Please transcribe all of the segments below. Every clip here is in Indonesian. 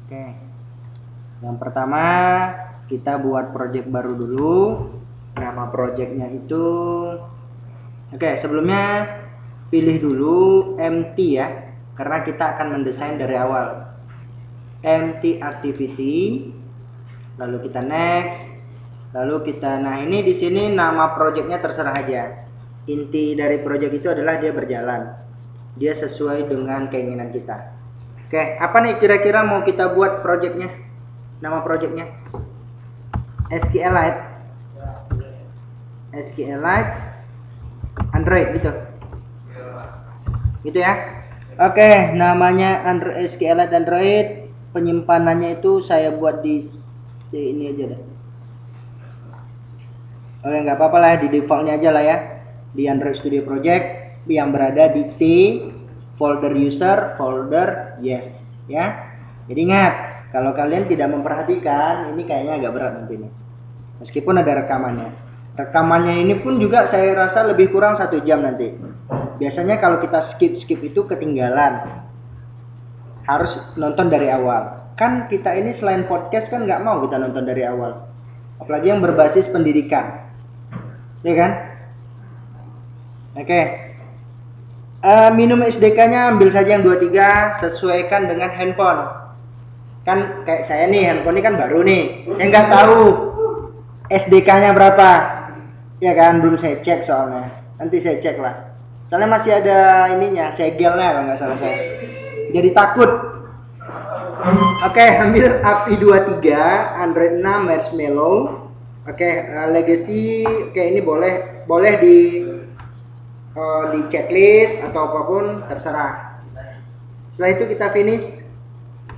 Oke. Yang pertama kita buat project baru dulu. Nama projectnya itu, oke, sebelumnya pilih dulu empty ya, karena kita akan mendesain dari awal. Empty activity, lalu kita next, lalu kita, nah ini di sini nama projectnya terserah aja. Inti dari project itu adalah dia berjalan, dia sesuai dengan keinginan kita. Oke, apa nih kira-kira mau kita buat projectnya? Nama projectnya SQLite, SQLite Android gitu, gitu ya. Oke, namanya Android, SQLite Android. Penyimpanannya itu saya buat di sini aja deh. Oke, nggak apa-apa lah, di defaultnya aja lah ya, di Android Studio Project yang berada di C, folder user, folder yes ya. Jadi ingat, kalau kalian tidak memperhatikan, ini kayaknya agak berat nanti nih. Meskipun ada rekamannya. Rekamannya ini pun juga saya rasa lebih kurang 1 jam nanti. Biasanya kalau kita skip itu ketinggalan. Harus nonton dari awal. Kan kita ini selain podcast kan nggak mau kita nonton dari awal. Apalagi yang berbasis pendidikan. Ya kan? Oke. Minum SDK-nya ambil saja yang 23, sesuaikan dengan handphone. Kan kayak saya nih, handphone ini kan baru nih. Saya nggak tahu SDK-nya berapa. Ya kan, belum saya cek soalnya. Nanti saya cek lah. Soalnya masih ada ininya, segelnya kalau nggak salah saya. Jadi takut. Oke, ambil API 23, Android 6, Marshmallow. Oke, legacy, oke ini boleh di checklist atau apapun terserah. Setelah itu kita finish.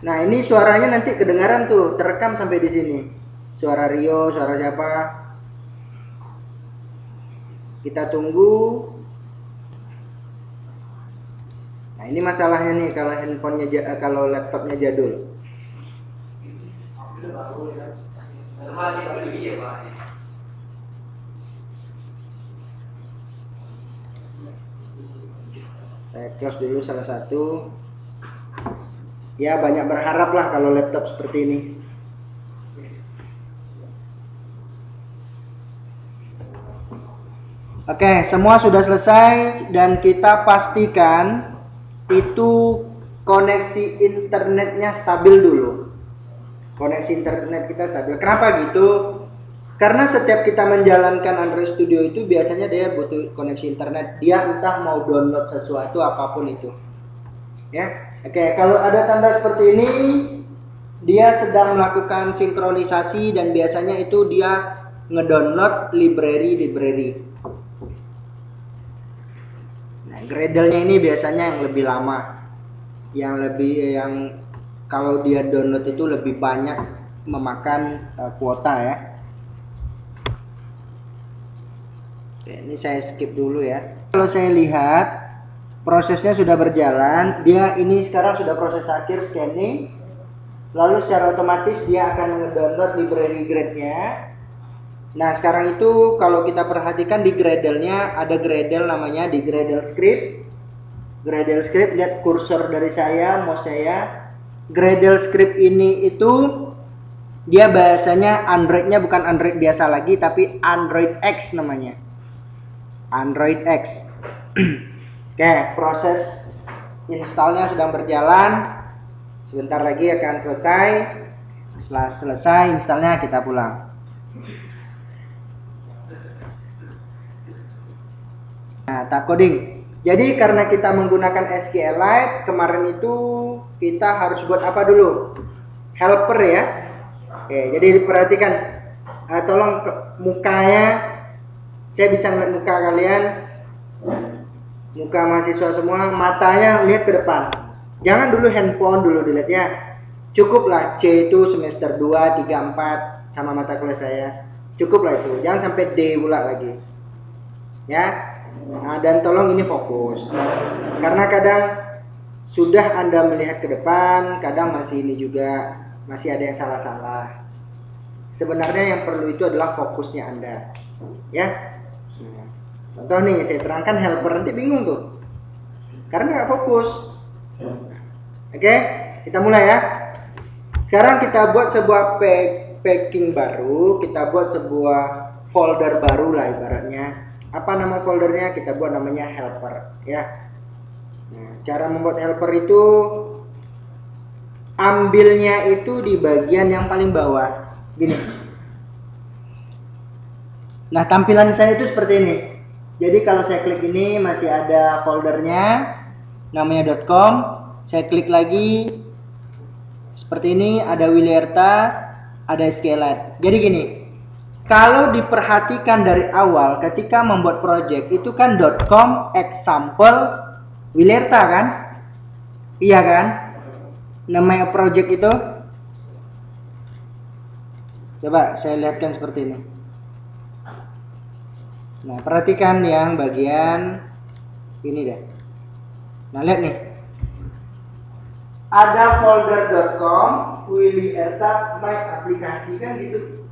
Nah, ini suaranya nanti kedengaran tuh, terekam sampai di sini. Suara Rio, suara siapa? Kita tunggu. Nah, ini masalahnya nih kalau handphonenya kalau laptopnya jadul. Saya close dulu salah satu. Ya, banyak berharap lah kalau laptop seperti ini. Oke, semua sudah selesai dan kita pastikan itu koneksi internetnya stabil dulu. Koneksi internet kita stabil. Kenapa gitu? Karena setiap kita menjalankan Android Studio itu biasanya dia butuh koneksi internet. Dia entah mau download sesuatu apapun itu. Ya. Oke, kalau ada tanda seperti ini, dia sedang melakukan sinkronisasi dan biasanya itu dia ngedownload library. Nah, Gradle-nya ini biasanya yang lebih lama. Yang kalau dia download itu lebih banyak memakan kuota ya. Oke, ini saya skip dulu ya. Kalau saya lihat prosesnya sudah berjalan, dia ini sekarang sudah proses akhir scanning. Lalu secara otomatis dia akan ngedownload library grade-nya. Nah, sekarang itu kalau kita perhatikan di Gradle-nya ada Gradle namanya di Gradle Script. Gradle Script, lihat kursor dari saya, mouse saya. Gradle Script ini itu dia bahasanya Android-nya bukan Android biasa lagi tapi Android X namanya. Android X. Oke, proses installnya sedang berjalan. Sebentar lagi akan selesai. Setelah selesai installnya kita pulang. Nah, tab coding. Jadi karena kita menggunakan SQLite, kemarin itu kita harus buat apa dulu? Helper ya. Oke, jadi diperhatikan. Tolong mukanya, saya bisa ngeliat muka kalian. Muka mahasiswa semua, matanya lihat ke depan. Jangan dulu handphone dulu dilihat ya. Cukuplah C itu semester 2, 3, 4 sama mata kuliah saya. Cukuplah itu. Jangan sampai D pula lagi. Ya. Nah, dan tolong ini fokus. Karena kadang sudah Anda melihat ke depan, kadang masih ini juga masih ada yang salah-salah. Sebenarnya yang perlu itu adalah fokusnya Anda. Ya. Contoh nih, saya terangkan helper, nanti bingung tuh. Karena nggak fokus. Oke, kita mulai ya. Sekarang kita buat sebuah packing baru, kita buat sebuah folder baru lah ibaratnya. Apa nama foldernya? Kita buat namanya helper ya. Nah, cara membuat helper itu ambilnya itu di bagian yang paling bawah gini. Nah, tampilan saya itu seperti ini. Jadi kalau saya klik ini masih ada foldernya namanya .com. Saya klik lagi seperti ini, ada Wilierta, ada SQLite. Jadi gini, kalau diperhatikan dari awal ketika membuat project itu kan .com example Wilierta kan? Iya kan? Namanya project itu. Coba saya lihatkan seperti ini. Nah, perhatikan yang bagian ini deh. Nah, lihat nih. Ada folder.com, Wilierta, my aplikasi kan gitu.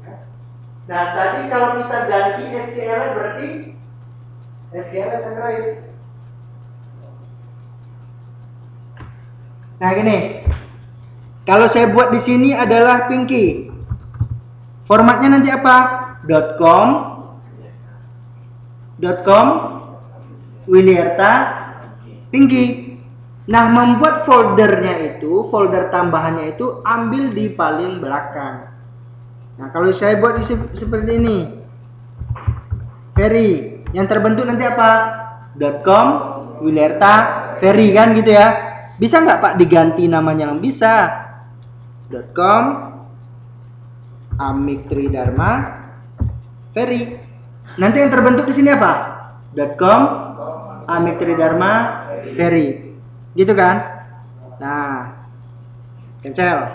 Nah, tadi kalau kita ganti SQL berarti SQL Android. Nah, gini. Kalau saya buat di sini adalah Pinky. Formatnya nanti apa? .com, Wilierta, Pinky. Nah, membuat foldernya itu, folder tambahannya itu ambil di paling belakang. Nah, kalau saya buat seperti ini, Ferry, yang terbentuk nanti apa? .com, Wilierta, Ferry kan gitu ya. Bisa nggak Pak diganti namanya? Bisa. .com, Amik Tridharma, Ferry. Nanti yang terbentuk di sini apa? .com, Amik Tridharma, Ferry. Gitu kan? Nah, cancel.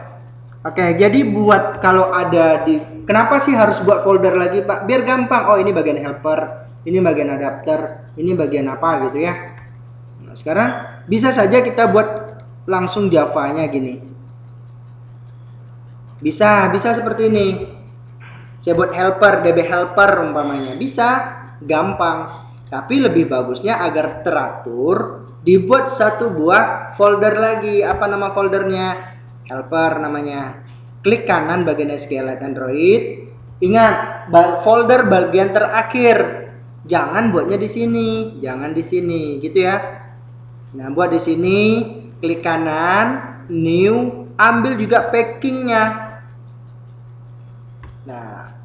Oke, jadi buat kalau ada di, kenapa sih harus buat folder lagi Pak? Biar gampang. Oh, ini bagian helper, ini bagian adapter, ini bagian apa gitu ya. Nah, sekarang bisa saja kita buat langsung Java-nya gini. Bisa seperti ini. Saya buat helper, DB helper umpamanya. Bisa, gampang. Tapi lebih bagusnya agar teratur, dibuat satu buah folder lagi. Apa nama foldernya? Helper namanya. Klik kanan bagian SQLite Android. Ingat, folder bagian terakhir. Jangan buatnya di sini, jangan di sini, gitu ya. Nah, buat di sini, klik kanan, new, ambil juga packingnya. Nah,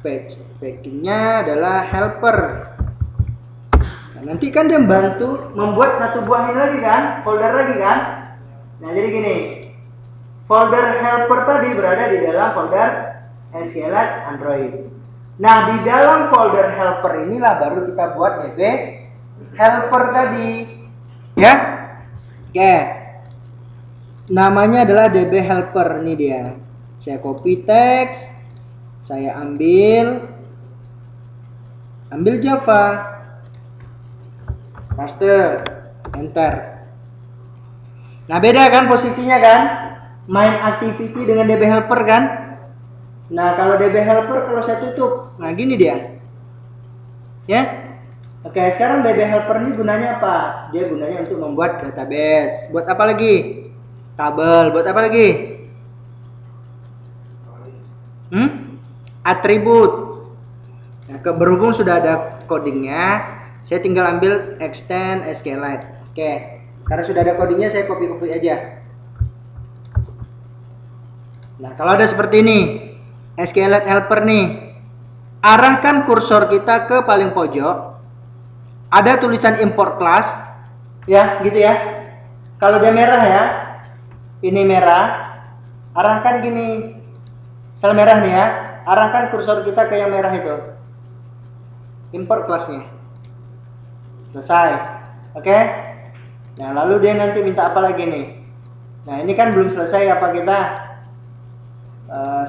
packingnya adalah helper. Nah, nanti kan dia membantu membuat satu buah ini lagi kan, folder lagi kan. Nah, jadi gini, folder helper tadi berada di dalam folder SQLite Android. Nah, di dalam folder helper inilah baru kita buat DB helper tadi, ya. Oke, namanya adalah DB helper, ini dia. Saya copy teks, saya ambil Java, paste, enter. Nah, beda kan posisinya kan, main activity dengan DB helper kan. Nah, kalau DB helper kalau saya tutup, nah gini dia, ya. Oke, sekarang DB helper ini gunanya apa? Dia gunanya untuk membuat database. Buat apa lagi? Tabel. Buat apa lagi? Atribut. Nah, berhubung sudah ada codingnya, saya tinggal ambil extend SQLite. Oke, karena sudah ada codingnya, saya copy aja. Nah, kalau ada seperti ini, SQLite helper nih, arahkan kursor kita ke paling pojok. Ada tulisan import class, ya, gitu ya. Kalau dia merah ya, ini merah, arahkan gini, sel merah nih ya, arahkan kursor kita ke yang merah itu, import classnya. Selesai, oke. Nah, lalu dia nanti minta apa lagi nih? Nah, ini kan belum selesai apa kita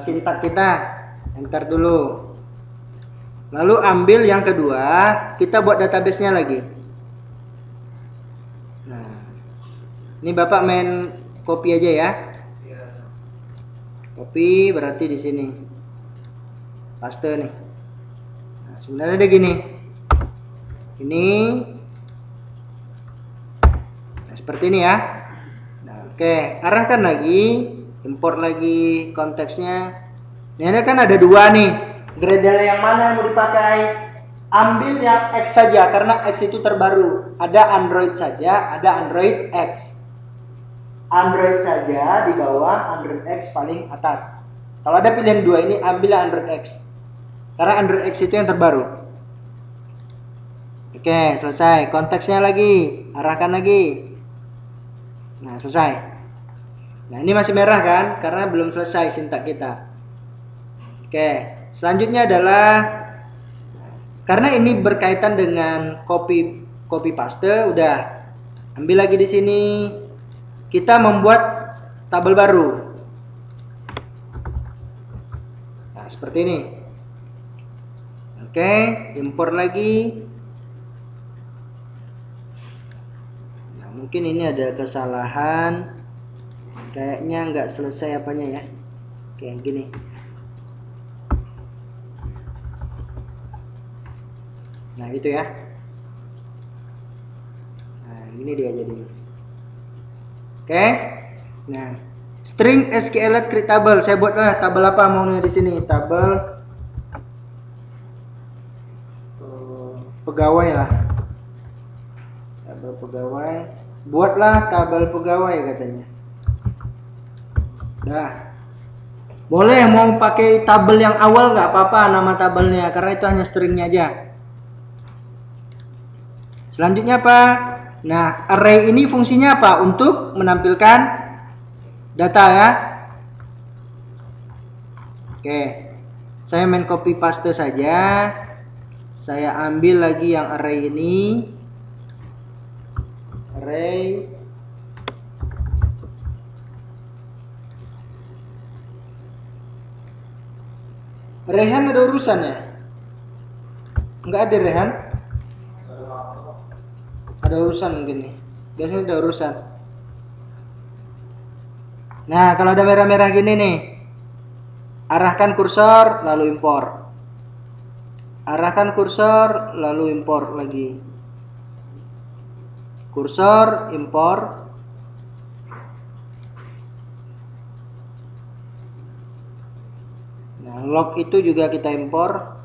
sintak kita, enter dulu. Lalu ambil yang kedua, kita buat database-nya lagi. Nah, ini Bapak main copy aja ya. Copy berarti di sini. Paste nih. Nah, sebenarnya ada gini. Ini seperti ini ya. Nah, oke, arahkan lagi ke import lagi konteksnya. Ini kan ada dua nih, Gradle yang mana yang mau dipakai? Ambil yang X saja karena X itu terbaru. Ada Android saja, ada Android X. Android saja di bawah, Android X paling atas. Kalau ada pilihan dua ini, ambil Android X. Karena Android X itu yang terbaru. Oke, selesai. Konteksnya lagi, arahkan lagi. Nah, selesai. Nah, ini masih merah kan? Karena belum selesai sintak kita. Oke, selanjutnya adalah karena ini berkaitan dengan copy paste, udah ambil lagi di sini. Kita membuat tabel baru. Nah, seperti ini. Oke, import lagi. Nah, mungkin ini ada kesalahan. Kayaknya nggak selesai apanya ya. Oke, gini. Nah, itu ya. Nah, ini dia jadinya. Oke. Nah, string SQLite create table. Saya buatlah tabel apa maunya di sini? Tabel pegawai lah. Tabel pegawai. Buatlah tabel pegawai katanya. Dah. Boleh mau pakai tabel yang awal nggak apa-apa nama tabelnya karena itu hanya stringnya aja. Selanjutnya apa? Nah, array ini fungsinya apa? Untuk menampilkan data ya. Oke. Saya main copy paste saja. Saya ambil lagi yang array ini. Array Rehan ada urusan ya? Enggak ada Rehan? Ada urusan mungkin nih. Biasanya ada urusan. Nah, kalau ada merah-merah gini nih. Arahkan kursor lalu import. Arahkan kursor lalu import lagi. Kursor import. Nah, log itu juga kita import.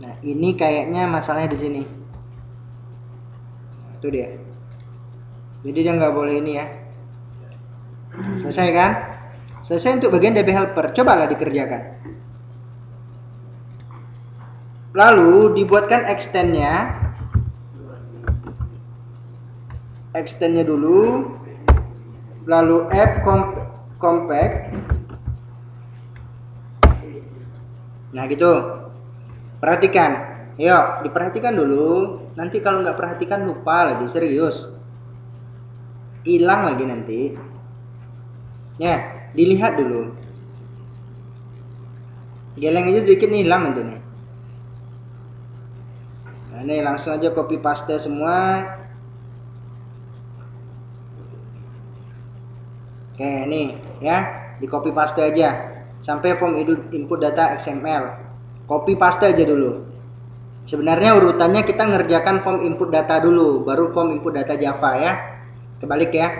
Nah, ini kayaknya masalahnya di sini. Nah, itu dia. Jadi dia nggak boleh ini ya. Selesai kan? Selesai untuk bagian DB helper. Cobalah dikerjakan. Lalu dibuatkan extendnya. Extendnya dulu. Lalu app compact. Nah gitu. Perhatikan. Yuk diperhatikan dulu. Nanti kalau nggak perhatikan lupa lagi, serius. Hilang lagi nanti. Ya, dilihat dulu. Geleng aja sedikit nih, hilang nanti nih. Nah, ini langsung aja copy paste semua. Oke, nih ya, di copy paste aja sampai form input data XML. Copy paste aja dulu. Sebenarnya urutannya kita ngerjakan form input data dulu, baru form input data Java ya. Kebalik ya.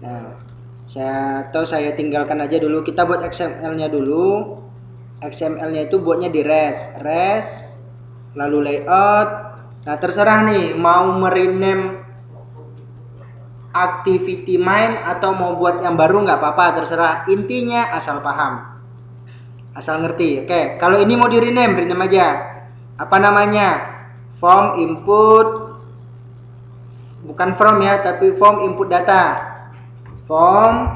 Nah, saya tinggalkan aja dulu. Kita buat XML-nya dulu. XML-nya itu buatnya di res, lalu layout. Nah, terserah nih mau merename activity main atau mau buat yang baru nggak apa-apa, terserah. Intinya asal paham, asal ngerti. Oke, kalau ini mau di rename aja. Apa namanya? Form input, bukan from ya, tapi form input data. Form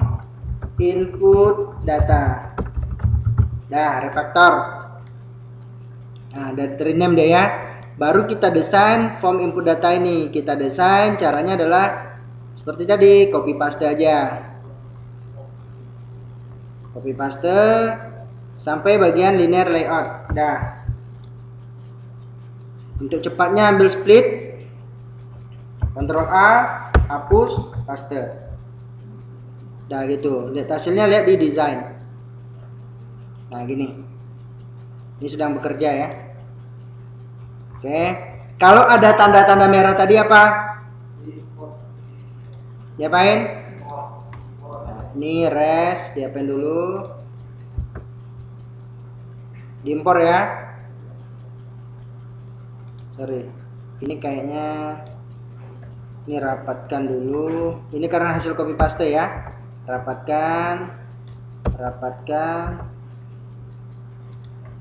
input data. Dah, refactor. Nah, udah rename deh ya. Baru kita desain form input data ini. Kita desain caranya adalah seperti tadi, copy paste aja. Copy paste sampai bagian linear layout. Dah. Untuk cepatnya ambil split. Ctrl A, hapus, paste. Dah gitu. Lihat hasilnya, lihat di desain. Nah, gini. Ini sedang bekerja ya. Oke. Kalau ada tanda-tanda merah tadi apa? Diapain? Ini res, diapain dulu? Diimpor ya. Sorry, ini kayaknya ini rapatkan dulu. Ini karena hasil copy paste ya. Rapatkan,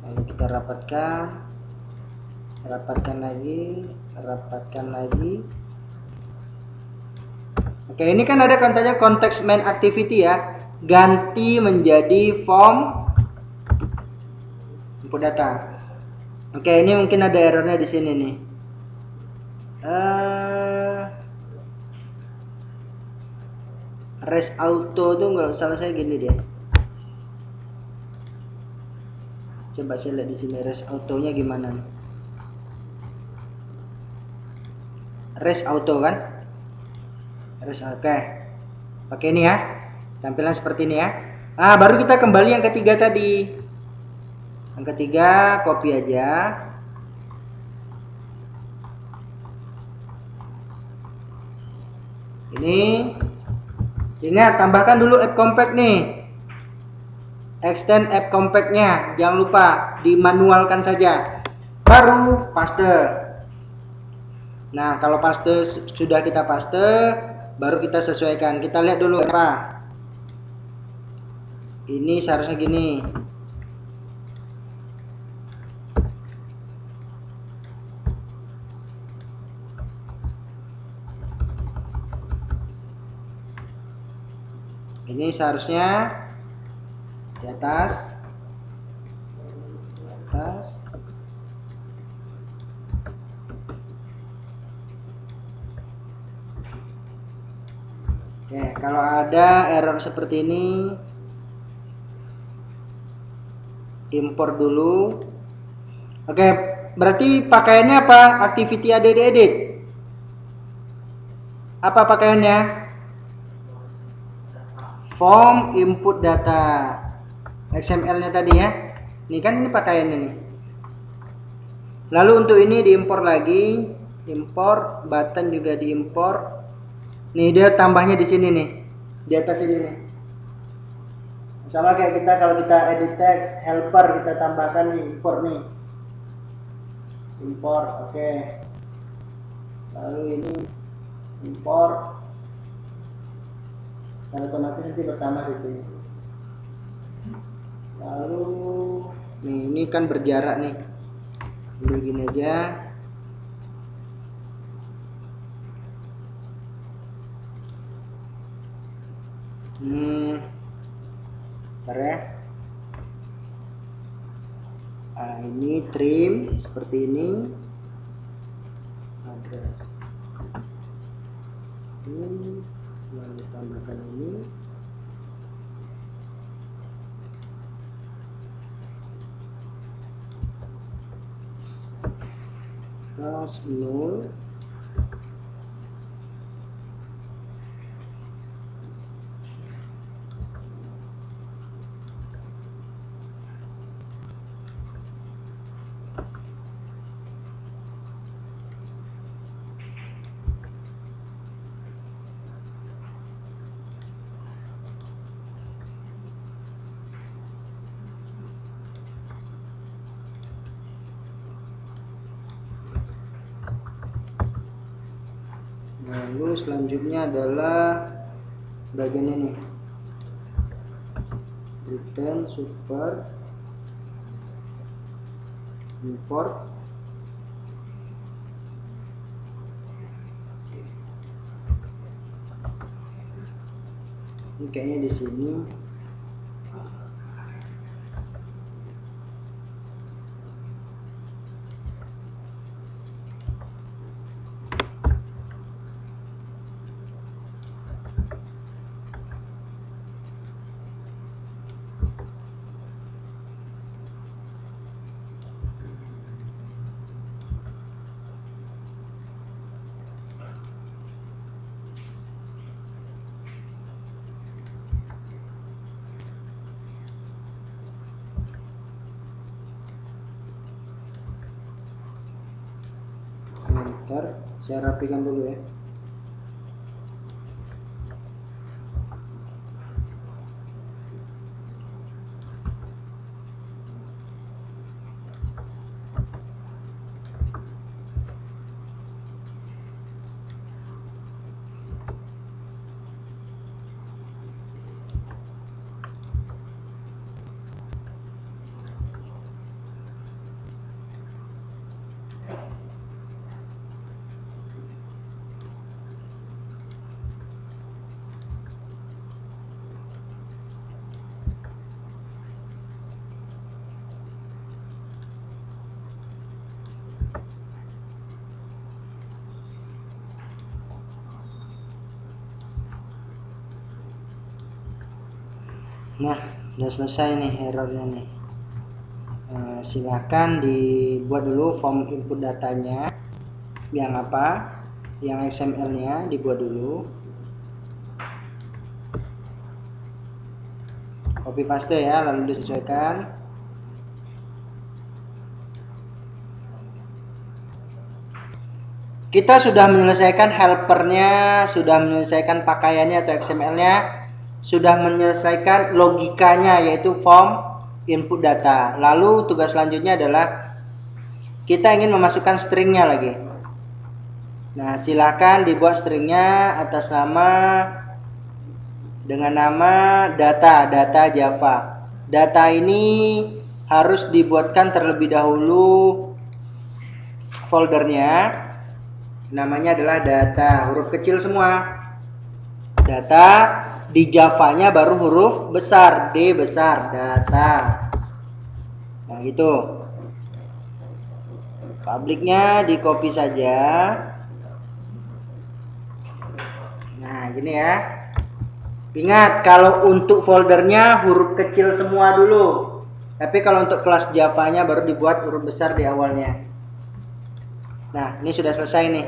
lalu kita rapatkan lagi. Oke, ini kan ada katanya konteks main activity ya. Ganti menjadi form input data. Oke, ini mungkin ada errornya di sini nih. Res auto tuh nggak salah saya gini deh. Coba saya lihat di sini res autonya gimana nih. Res auto kan? Res oke. Pakai ini ya. Tampilan seperti ini ya. Nah, baru kita kembali yang ketiga tadi. Yang ketiga copy aja. Ini ingat tambahkan dulu app compact nih. Extend app compact-nya, jangan lupa dimanualkan saja. Baru paste. Nah, kalau paste sudah kita paste, baru kita sesuaikan. Kita lihat dulu apa. Ini seharusnya gini. Ini seharusnya di atas. Oke, kalau ada error seperti ini, import dulu. Oke, berarti pakaiannya apa? Activity add edit. Apa pakaiannya? Form input data. XML-nya tadi ya. Ini kan ini pakaiannya nih. Lalu untuk ini diimpor lagi, import button juga diimpor. Nih dia tambahnya di sini nih, di atas ini nih. Sama kayak kita kalau kita edit text helper kita tambahkan nih import nih. Import, oke. Lalu ini import. Dan otomatis nanti bertambah di sini. Lalu nih ini kan berjarak nih. Begini aja. Bentar ya. Nah, ini trim seperti ini. Address. Ini lalu tambahkan ini. Terus 0. Lalu selanjutnya adalah bagian ini, return super import. Ini kayaknya di sini. Bentar, saya rapikan dulu ya. Nah, udah selesai nih errornya nih. Silahkan dibuat dulu form input datanya. Yang apa? Yang XML-nya dibuat dulu. Copy paste ya, lalu disesuaikan. Kita sudah menyelesaikan helpernya, sudah menyelesaikan pakaiannya atau XML-nya, sudah menyelesaikan logikanya yaitu form input data. Lalu tugas selanjutnya adalah kita ingin memasukkan stringnya lagi. Nah, silakan dibuat stringnya atas nama dengan nama data Java. Data ini harus dibuatkan terlebih dahulu foldernya. Namanya adalah data, huruf kecil semua. Data di Java-nya baru huruf besar, D besar, data. Nah, gitu. Publiknya di copy saja. Nah, gini ya. Ingat, kalau untuk foldernya huruf kecil semua dulu. Tapi kalau untuk kelas Java-nya baru dibuat huruf besar di awalnya. Nah, ini sudah selesai nih.